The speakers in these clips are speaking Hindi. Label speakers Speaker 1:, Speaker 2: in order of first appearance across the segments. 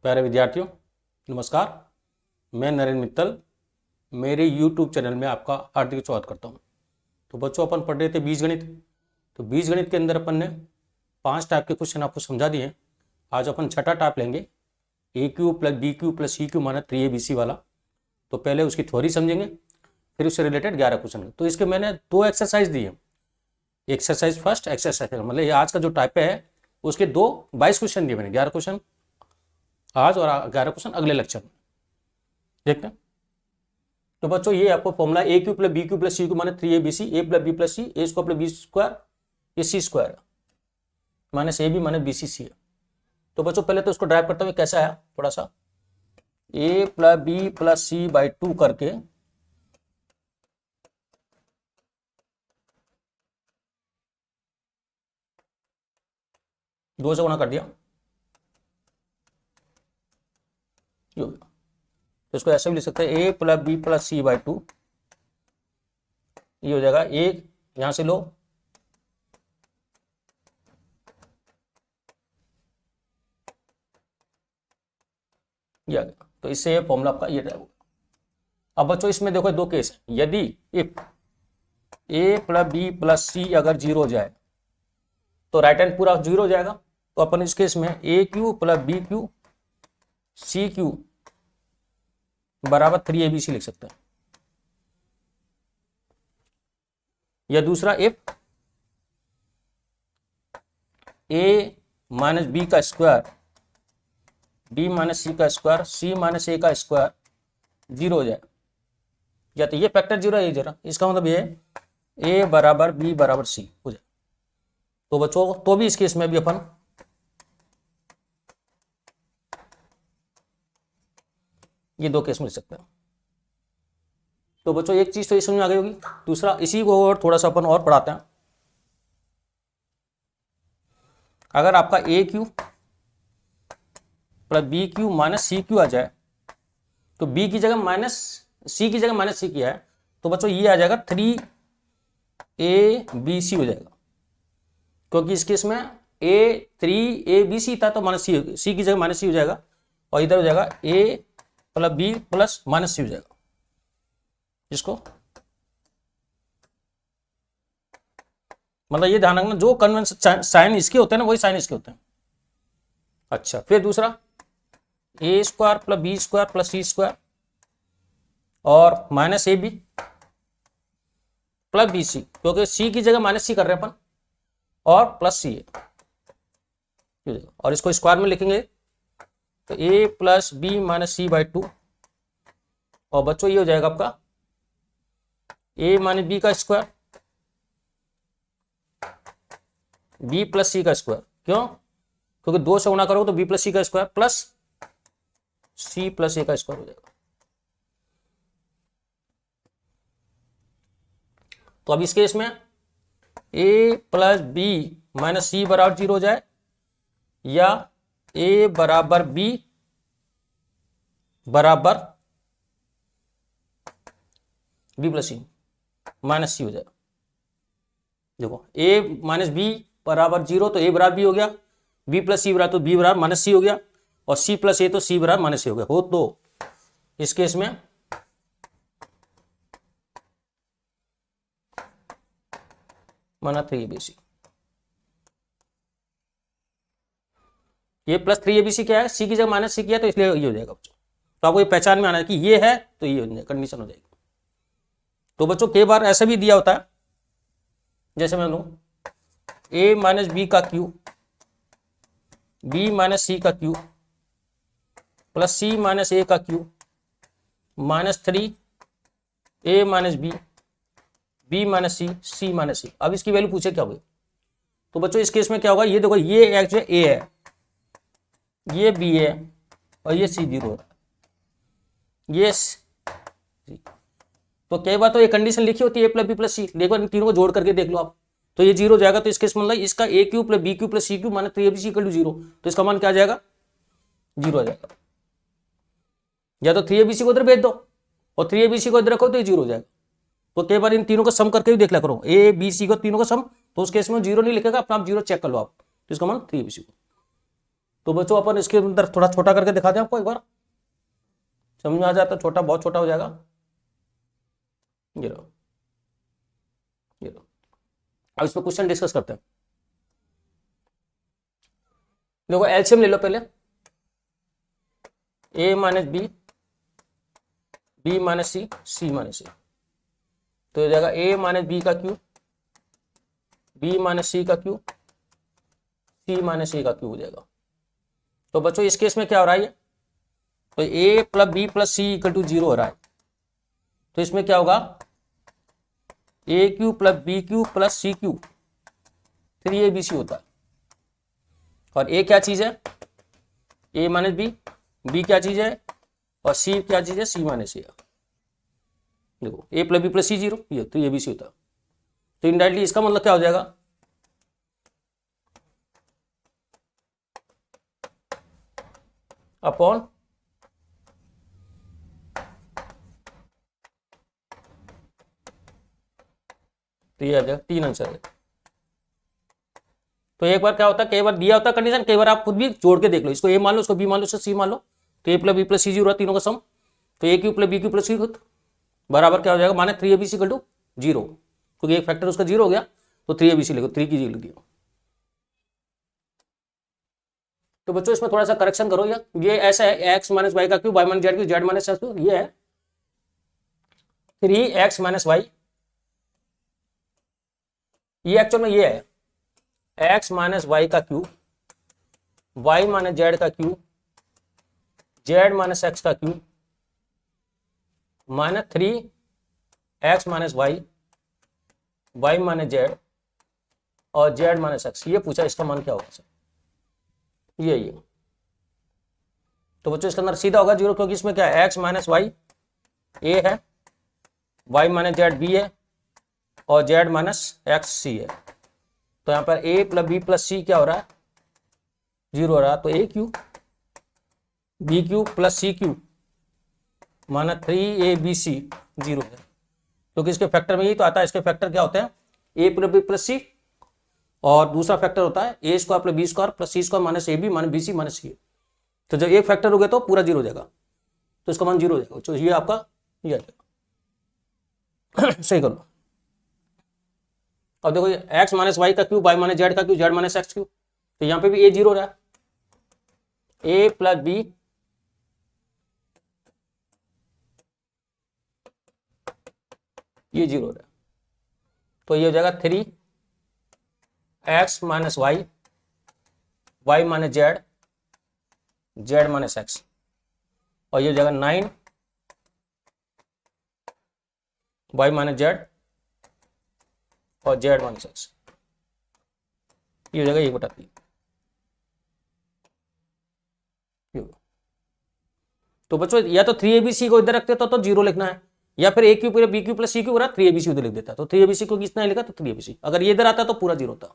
Speaker 1: प्यारे विद्यार्थियों, नमस्कार। मैं नरेंद्र मित्तल मेरे YouTube चैनल में आपका हार्दिक स्वागत करता हूं। तो बच्चों, अपन पढ़ रहे थे बीजगणित। तो बीजगणित के अंदर अपन ने 5 टाइप के क्वेश्चन आपको समझा दिए हैं। आज अपन छठा टाइप लेंगे, A cube plus B cube plus C cube माना 3abc वाला। तो पहले उसकी थ्योरी समझेंगे, फिर उससे रिलेटेड 11 क्वेश्चन। तो इसके मैंने 2 एक्सरसाइज दी है। एक्सरसाइज फर्स्ट, एक्सरसाइज मतलब ये आज का जो टाइप है उसके 22 क्वेश्चन दिए मैंने। 11 क्वेश्चन आज और 11 क्वेश्चन अगले लेक्चर में देखते हैं। तो बच्चों, ये आपको formula A cube plus B cube plus C cube माने 3abc, A plus B plus C, A square plus B square, ये C square minus A B minus B C C है। तो बच्चों, पहले तो उसको ड्राइव करते हुए कैसा है, थोड़ा सा A plus B plus C by 2 करके दो से गुणा कर दिया, तो इसको ऐसे भी लिख सकते हैं A plus B plus C by 2। ये हो जाएगा, एक यहां से लो, ये आ गया। तो इससे ये फॉर्मूला आपका ये ड्राइव होगा। अब बच्चों, इसमें देखो 2 केस है। यदि if A plus B plus C अगर 0 हो जाए तो राइट हैंड पूरा 0 हो जाएगा। तो अपन इस केस में A cube plus B cube C cube बराबर 3abc लिख सकते हैं। या दूसरा, इफ ए माइनस बी का स्क्वायर बी माइनस सी का स्क्वायर सी माइनस ए का स्क्वायर 0 हो जाए, या तो ये फैक्टर 0 है, ये जरा इसका मतलब ये ए बराबर बी बराबर सी हो जाए। तो बच्चों, तो भी इस केस में भी अपन ये 2 केस मिल सकते हैं। तो बच्चों, एक चीज तो ये समझ में आ गई होगी। दूसरा, इसी को और थोड़ा सा अपन और पढ़ाते हैं। अगर आपका A cube plus B cube minus C cube आ जाए, तो बी की जगह माइनस सी की जगह माइनस सी किया है, तो बच्चों ये आ जाएगा 3abc हो जाएगा। क्योंकि इस केस में ए 3abc था, तो माइनस सी की जगह माइनस सी हो जाएगा, और इधर हो जाएगा ए प्लस बी प्लस माइनस सी हो जाएगा। इसको मतलब ये ध्यान रखना, जो कन्वेंशन साइन इसके होते हैं ना, वही साइन इसके होते हैं। अच्छा, फिर दूसरा, A square plus B square plus C square और minus A B plus B C, क्योंकि सी की जगह माइनस सी कर रहे हैं अपन, और प्लस सी है, और इसको स्क्वायर में लिखेंगे तो A plus B minus C by 2। और बच्चों, ये हो जाएगा आपका ए माइनस बी का स्क्वायर बी प्लस सी का स्क्वायर। क्यों? क्योंकि 2 से गुणा करोगे तो बी प्लस सी का स्क्वायर प्लस सी प्लस ए का स्क्वायर हो जाएगा। तो अब इस केस में ए प्लस बी माइनस सी बराबर 0 हो जाए, या ए बराबर बी बराबर बी प्लस सी माइनस सी हो जाएगा। देखो, ए माइनस बी बराबर 0, तो ए बराबर बी हो गया, बी प्लस सी बराबर तो बी बराबर माइनस सी हो गया, और सी प्लस ए तो सी बराबर माइनस सी हो गया। हो तो इस केस में माना 3abc। ये प्लस 3abc क्या है, सी की जगह माइनस सी किया, तो इसलिए ये हो जाएगा बच्चों। तो आपको ये पहचान में आना है कि ये है, तो ये कंडीशन हो जाएगी। तो बच्चों, कई बार ऐसा भी दिया होता है, जैसे मैं लूं ए माइनस बी का क्यू बी माइनस सी का क्यू प्लस सी माइनस ए का क्यू माइनस 3 ए माइनस बी बी माइनस सी सी माइनस सी। अब इसकी वैल्यू पूछे क्या होगी। तो बच्चों, इस केस में क्या होगा, ये देखो, ये एक्चुअली ए है, ये बी है, और ये सी 0 है, ये तो कई बार तो ये कंडीशन लिखी होती है ए प्लस बी प्लस सी। देखो, इन तीनों को जोड़ करके देख लो आप, तो ये 0 हो जाएगा। तो इस केस में मतलब इसका A cube plus B cube plus C cube माने 3abc इक्वल टू 0, तो इसका मान क्या आ जाएगा, 0 आ जाएगा। या तो 3abc को इधर भेज दो और 3abc को इधर रखो, तो ये 0 हो जाएगा। तो कई बार इन तीनों का सम करके भी देख लिया करो, ए बी सी को तीनों का सम, तो उस केस में 0 नहीं लिखेगा, अपना आप 0 चेक कर लो आप, तो इसका मान 3abc को। तो बच्चों अपन इसके अंदर थोड़ा छोटा करके दिखा दें आपको, एक बार समझ में आ जाता है, छोटा बहुत छोटा हो जाएगा। ये लो, ये लो। अब इस पर क्वेश्चन डिस्कस करते हैं। देखो एलसीएम ले लो पहले, a माइनस बी, बी माइनस सी, सी माइनस सी। तो हो जाएगा a माइनस बी का क्यूब, b माइनस सी का क्यूब, c माइनस ए का क्यूब हो जाएगा। तो बच्चों इस केस में क्या हो रहा है, तो a plus B plus C equal to 0 हो रहा है। तो इसमें क्या होगा, a cube plus B cube plus C cube 3abc होता है। और a क्या चीज है, a माइनस बी, b क्या चीज है, और c क्या चीज है, c माइनस ए। देखो a plus B plus C 0, ये 3abc होता है। तो इनडायरेक्टली इसका मतलब क्या हो जाएगा, अपॉन तो ये आ जाएगा 3 आंसर है। तो एक बार क्या होता है, कई बार दिया होता है कंडीशन, कई बार आप खुद भी जोड़ के देख लो, इसको a मान लो, इसको b मान लो, इसको c मान लो। तो a plus B plus C 0 है, तीनों का सम। तो a cube plus B cube plus C बराबर क्या हो जाएगा, माने 3abc इक्वल टू 0, क्योंकि एक फैक्टर उसका 0 हो गया। तो 3abc लिखो, 3 की जगह लिख दिया। तो बच्चों इसमें थोड़ा सा करेक्शन करो, ये ऐसा है x माइनस वाई का cube, y minus Z cube, Z minus x cube. ये है 3x माइनस वाई, ये एक्चुअल में ये है x माइनस वाई का क्यूब, y माइनस जेड का क्यूब, जेड माइनस एक्स का cube, minus 3x minus Y, Y minus Z, और जेड माइनस एक्स। ये पूछा, इसका मान क्या होगा सर, ये। तो बच्चों इसके अंदर सीधा होगा 0, क्योंकि इसमें क्या है, x माइनस वाई ए है, y माइनस जेड बी है, और z माइनस एक्स सी है। तो यहां पर a प्लस बी प्लस सी क्या हो रहा है, 0 हो रहा है। तो a cube B cube plus C cube minus 3abc 0 है, क्योंकि इसके फैक्टर में यही तो आता है। इसके फैक्टर क्या होते हैं, a plus B plus C, और दूसरा फैक्टर होता है a square plus B square plus C square minus A B minus B C minus सी। तो जब एक फैक्टर हो गया तो पूरा 0 हो जाएगा, तो इसका मान 0 हो जाएगा। तो ये आपका ये आ जाएगा। सही कर लो। अब देखो x माइनस वाई का क्यूब, y माइनस जेड का cube, Z minus x cube. तो यहां पे भी a 0 हो रहा है, a प्लस बी ये 0 हो रहा है। तो ये हो जाएगा 3x minus Y, Y minus Z, Z minus X, और ये हो जाएगा 9 वाई माइनस जेड और जेड माइनस एक्स। ये हो जाएगा 1/3। तो बच्चों या तो 3abc को इधर रखते तो 0 लिखना है, या फिर a cube B cube plus C cube 3abc उधर लिख देता। तो 3abc को कितना लिखा, तो 3abc। अगर ये इधर आता तो पूरा 0 होता।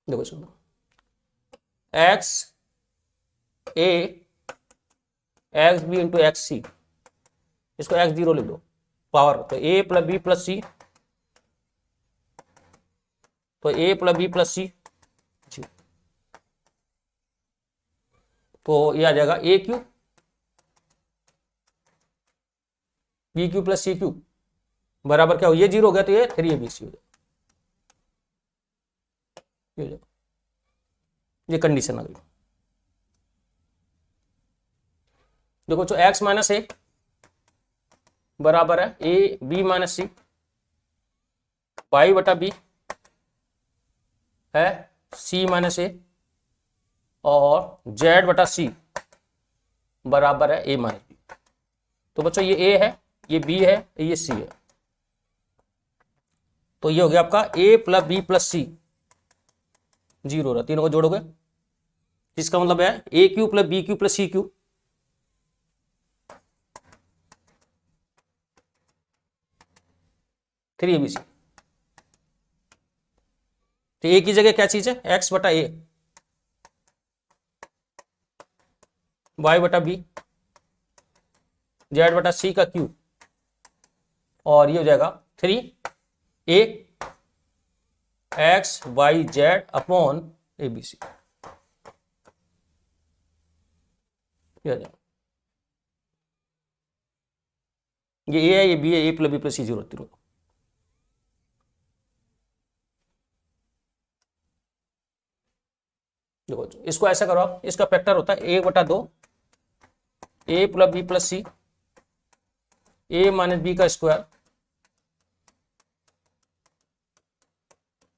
Speaker 1: देखो सुनो, X A X B into X C, इसको x0 लिख दो पावर। तो a plus B plus C, तो a plus B plus C, तो ये आ जाएगा a cube B cube plus C cube बराबर क्या हो, ये 0 हो गया तो ये 3abc हो जाएगा। ये कंडीशन आ गई। देखो जो x माइनस ए बराबर है A B minus C, Y बटा बी है सी माइनस ए, और जेड बटा सी बराबर है ए माइनस बी। तो बच्चों ये ए है, ये बी है, ये सी है। तो ये हो गया आपका A plus B plus C 0 हो रहा, तीनों को जोड़ोगे, इसका मतलब है A cube plus B cube plus C cube, three ABC. तो ए की जगह क्या चीज है, एक्स बटा ए, वाई बटा बी, जेड बटा सी का क्यूब, और ये हो जाएगा 3 A X Y Z upon A B C, ये ए है, ये बी है, A plus B plus C 0 0। देखो इसको ऐसा करो आप, इसका फैक्टर होता है 1/2 ए प्लस बी प्लस सी ए माइनस बी का स्क्वायर,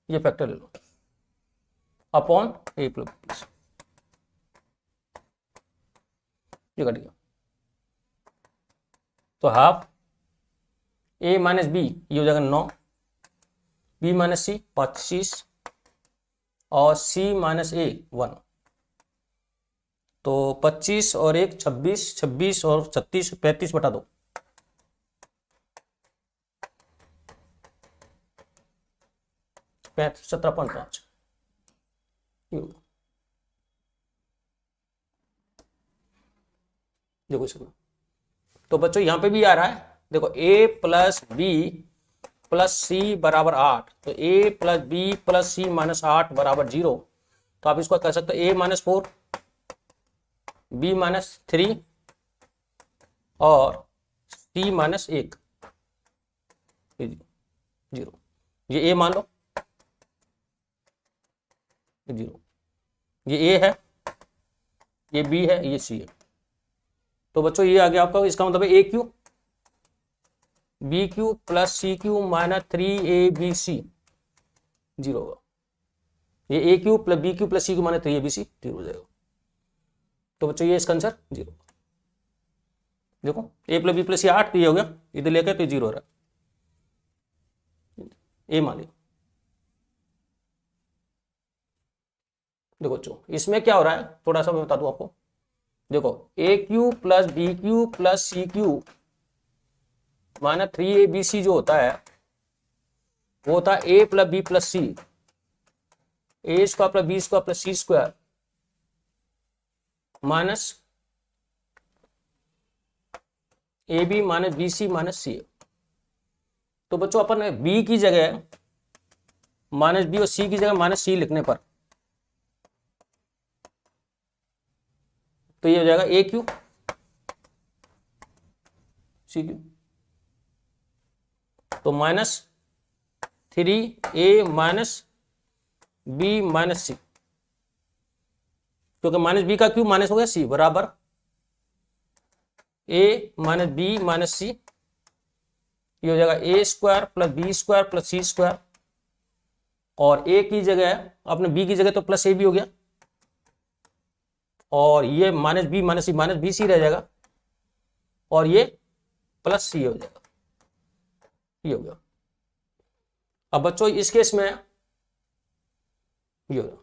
Speaker 1: ये फैक्टर ले लो, अपॉन ए प्लस बी प्लस, ये कट गया। तो हाफ ए माइनस बी, ये हो जाएगा 9, बी माइनस सी 25 और सी माइनस ए 1। तो 25 और 1 26, 26 और 36 35/2, पैंतीस 17.5। देखो इसमें तो बच्चों यहां पे भी आ रहा है, देखो a plus B plus C बराबर 8, तो a plus B plus C minus 8 बराबर 0। तो आप इसको कह सकते हो a माइनस 4 बी माइनस 3 और सी माइनस 1 0। ये a मान लो 0, ये a है, ये b है, ये c है। तो बच्चों ये आ गया आपका, इसका मतलब है A cube B cube plus C cube minus 3abc 0 होगा। ये A cube plus B cube plus C cube minus 3abc 0 हो जाएगा। तो बच्चों ये इसका आंसर 0। देखो ए प्लस बी प्लस सी 8, ये हो गया, इधर लेकर तो 0 हो रहा है, ए मान लिया। देखो बच्चों इसमें क्या हो रहा है, थोड़ा सा मैं बता दूं आपको। देखो A cube plus B cube plus C cube minus 3abc जो होता है वो होता है A plus B plus C, A square plus B square plus C square minus A B minus B C minus सी। तो बच्चों अपन बी की जगह माइनस बी और सी की जगह माइनस सी लिखने पर तो ये हो जाएगा ए क्यू सी क्यू, तो minus 3a minus B minus C, क्योंकि माइनस बी का क्यूब माइनस हो गया सी बराबर a minus B minus C, ये हो जाएगा A square plus B square plus C square, और a की जगह अपने b की जगह तो प्लस ए बी हो गया, और ये minus B minus B C रह जाएगा, और ये प्लस सी हो जाएगा, ये हो गया। अब बच्चों इस केस में ये हो गया,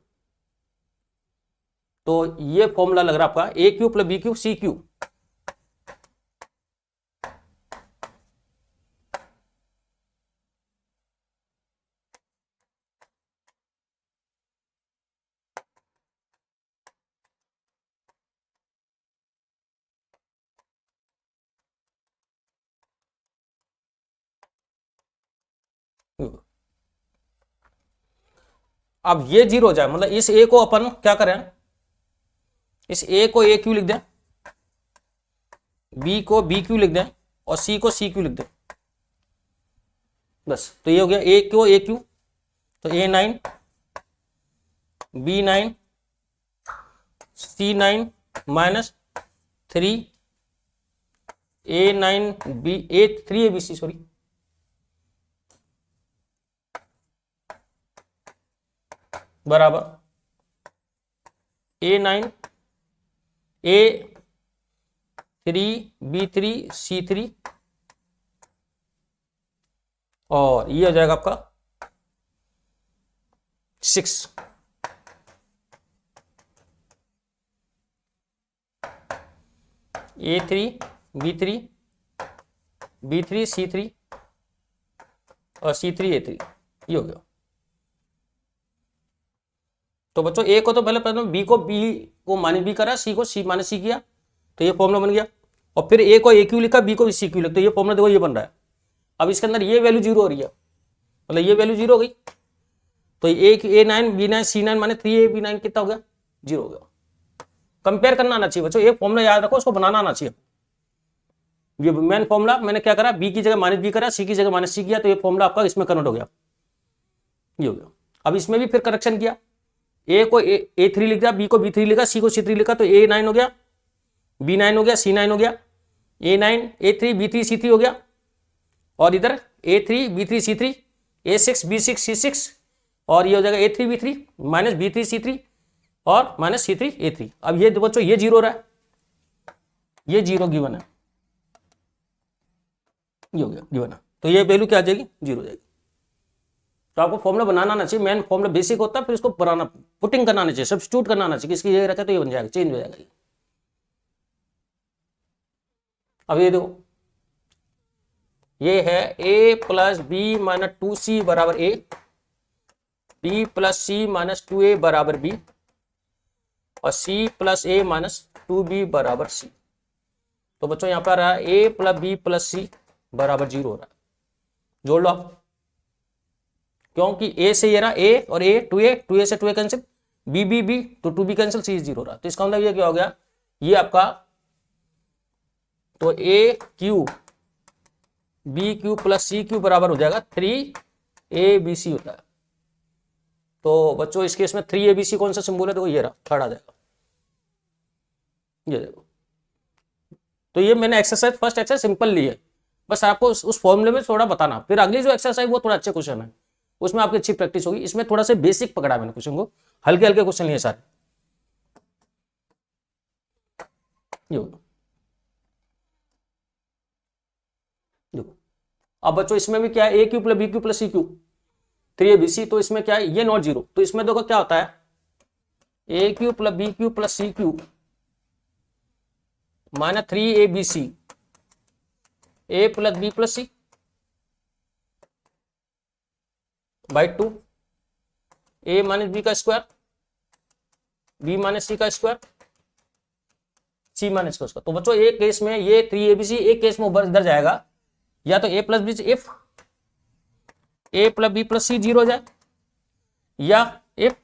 Speaker 1: तो ये फॉर्मूला लग रहा है आपका A cube plus B cube C cube, अब ये 0 हो जाए, मतलब इस ए को अपन क्या करें, इस ए को ए क्यू लिख दें, बी को बी क्यू लिख दें और सी को सी क्यू लिख दें, बस। तो ये हो गया ए क्यू ए क्यू, तो A9 B9 C9 minus 3 A9 B 3ABC sorry, बराबर A9 A3 B3 C3, और ये हो जाएगा आपका 6 A3 B3 B3 C3 और C3 A3, ये हो गया। तो बच्चों ए को तो पहले बी को माइनस बी करा, सी को सी माइनस सी किया, तो ये फॉर्मूला बन गया, और फिर ए को ए क्यू लिखा, बी को सी क्यू लिखा, तो ये फॉर्मूला देखो ये बन रहा है। अब इसके अंदर ये वैल्यू 0 हो रही है, मतलब ये वैल्यू 0 हो गई, तो एक A9 B9 C9 माने 3A B9 कितना हो गया, 0 हो गया। कंपेयर करना आना चाहिए बच्चों, एक फॉर्मूला याद रखो, उसको बनाना आना चाहिए। ये मेन फॉर्मूला मैंने क्या करा, बी की जगह माइनस बी करा, सी की जगह माइनस सी किया, तो ये फॉर्मूला आपका इसमें कन्वर्ट हो गया, ये हो गया। अब इसमें भी फिर करेक्शन किया, ए को A3 लिख दिया, बी को B3 लिखा, सी को C3 लिखा, तो A9 हो गया, B9 हो गया, C9 हो गया, A9 A3 B3 C3 हो गया, और इधर A3 B3 C3 A6 B6 C6, और ये हो जाएगा A3 B3 minus B3 C3 और माइनस C3 A3। अब ये बच्चों ये 0 रहा है, ये 0 गिवन है, ये हो गया गिवन है, तो ये वैल्यू क्या आ जाएगी, 0 हो जाएगी। तो आपको फॉर्मूला बनाना आना चाहिए, मेन फॉर्मूला बेसिक होता है, फिर इसको बनाना पुटिंग करना आना चाहिए, सब्स्टिट्यूट करना आना चाहिए, इसकी जगह रखे तो ये बन जाएगा, चेंज हो जाएगा ये। अब ये देखो, ये है a plus B minus 2c बराबर a, b plus c minus 2a बराबर b, और c plus a minus 2b बराबर c। तो बच्चों यहां पर आ रहा है a plus b plus c बराबर 0 हो रहा है, जोड़ लो आप, क्योंकि a से ये रहा a और a 2a से 2a कैंसिल, b तो 2b कैंसिल, c 0 हो रहा है। तो इसका मतलब ये क्या हो गया, ये आपका तो a cube B cube plus C cube बराबर हो जाएगा 3abc होता है। तो बच्चों इस केस में 3abc कौन सा सिंबल है, देखो ये रहा, थर्ड आ जाएगा, ये देखो। तो ये मैंने एक्सरसाइज फर्स्ट एक्सरसाइज सिंपल ली है, बस आपको उस फॉर्मूले में थोड़ा बताना, फिर अगली जो एक्सरसाइज वो थोड़ा अच्छे क्वेश्चन है, उसमें आपकी अच्छी प्रैक्टिस होगी। इसमें थोड़ा सा बेसिक पकड़ा मैंने क्वेश्चन को, हल्के हल्के क्वेश्चन लिए सारे। देखो अब बच्चों इसमें भी क्या है, A cube plus B cube plus C cube 3abc, तो इसमें क्या है, ये नॉट 0, तो इसमें देखो क्या होता है, A cube plus B cube plus C cube minus 3abc A plus B plus C by 2, A minus B का स्क्वायर, बी माइनस सी का स्क्वायर, सी माइनस का स्क्वायर। तो बच्चों एक केस में ये 3abc, एक केस में इधर जाएगा, या तो a plus B if a plus B plus C 0 हो जाए, या इफ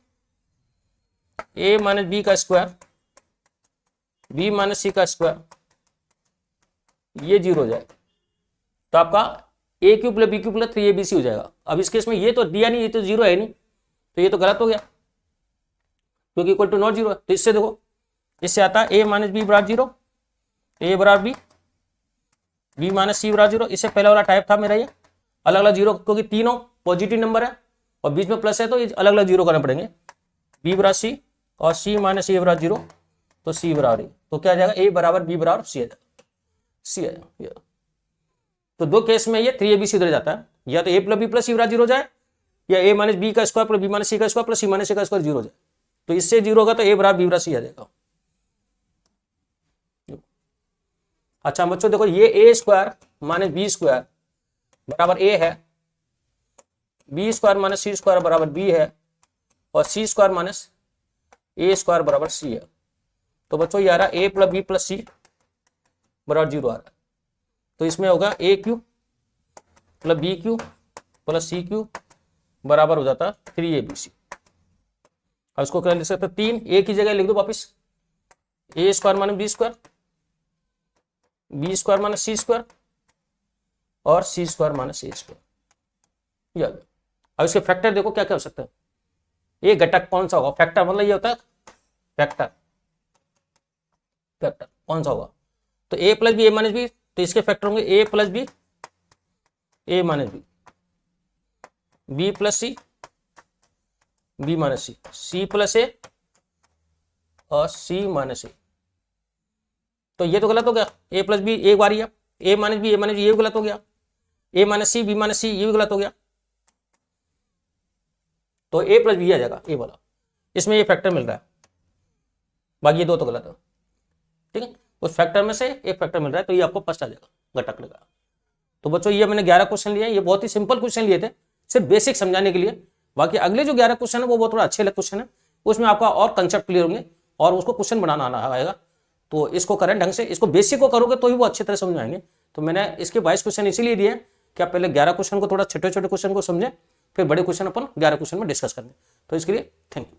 Speaker 1: a माइनस बी का स्क्वायर b माइनस सी का स्क्वायर ये 0 हो जाए, तो आपका a cube plus B cube plus 3abc हो जाएगा। अब इस केस में ये तो दिया नहीं, ये तो 0 है नहीं, तो ये तो गलत हो गया, क्योंकि इक्वल टू नॉट 0 है। तो इससे देखो, इससे आता है a माइनस बी बराबर 0, a बराबर b, b माइनस सी बराबर 0। इससे पहले वाला टाइप था मेरा ये अलग अलग 0, क्योंकि तीनों पॉजिटिव नंबर है और बीच में प्लस है, तो ये अलग अलग 0 करने पड़ेंगे, b बराबर c और c माइनस a बराबर 0, तो c बराबर a, तो क्या आ जाएगा, a बराबर b बराबर c आ जाएगा, c आ जाएगा। तो दो केस में ये 3abc उधर जाता है, या तो a plus B plus C बराबर 0 हो जाए, या a माइनस बी का स्क्वायर प्लस बी माइनस सी का स्क्वायर प्लस सी माइनस सी का स्क्वायर 0 हो जाए। तो इससे 0 होगा तो a बराबर b बराबर c आ जाएगा। अच्छा बच्चों देखो, ये a square minus B square बराबर a है, B square minus C square बराबर b है, और C square minus a square बराबर c है। तो बच्चों ये आ रहा है a plus B plus C बराबर 0 आ रहा है, तो इसमें होगा a cube plus B cube plus C cube बराबर हो जाता 3abc। अब इसको क्या लिख सकते हैं, 3 a की जगह लिख दो वापिस, a square minus B square, B square minus C square और C square minus A square. अब इसके फैक्टर देखो क्या क्या हो सकते हैं, ये घटक कौन सा होगा, फैक्टर मतलब ये होता है फैक्टर, फैक्टर कौन सा होगा, तो a plus B A minus B, तो इसके फैक्टर होंगे a plus B A minus B, B plus C B minus C, C plus A और सी माइनस ए। तो ये तो गलत हो गया, a प्लस बी एक बार ही है, ए माइनस बी ये भी गलत हो गया, ए माइनस सी बी माइनस सी ये भी गलत हो गया, तो a प्लस बी आ जाएगा ए वाला, इसमें ये फैक्टर मिल रहा है, बाकी ये दो तो गलत है। ठीक है, उस फैक्टर में से एक फैक्टर मिल रहा है, तो ये आपको फर्स्ट आ जाएगा घटक लगा। तो बच्चों ये मैंने 11 क्वेश्चन लिए, ये बहुत ही सिंपल क्वेश्चन लिए थे, सिर्फ बेसिक समझाने के लिए। बाकी अगले जो 11 क्वेश्चन है वो बहुत थोड़ा अच्छे क्वेश्चन है, उसमें आपका और कंसेप्ट क्लियर होंगे और उसको क्वेश्चन बनाना आना आएगा। तो इसको करें ढंग से, इसको बेसिक को करोगे तो ही वो अच्छी तरह समझ आएंगे। तो मैंने इसके 22 क्वेश्चन इसीलिए दिए कि आप पहले 11 क्वेश्चन को थोड़ा छोटे छोटे क्वेश्चन को समझें, फिर बड़े क्वेश्चन अपन 11 क्वेश्चन में डिस्कस करेंगे। तो इसके लिए थैंक यू।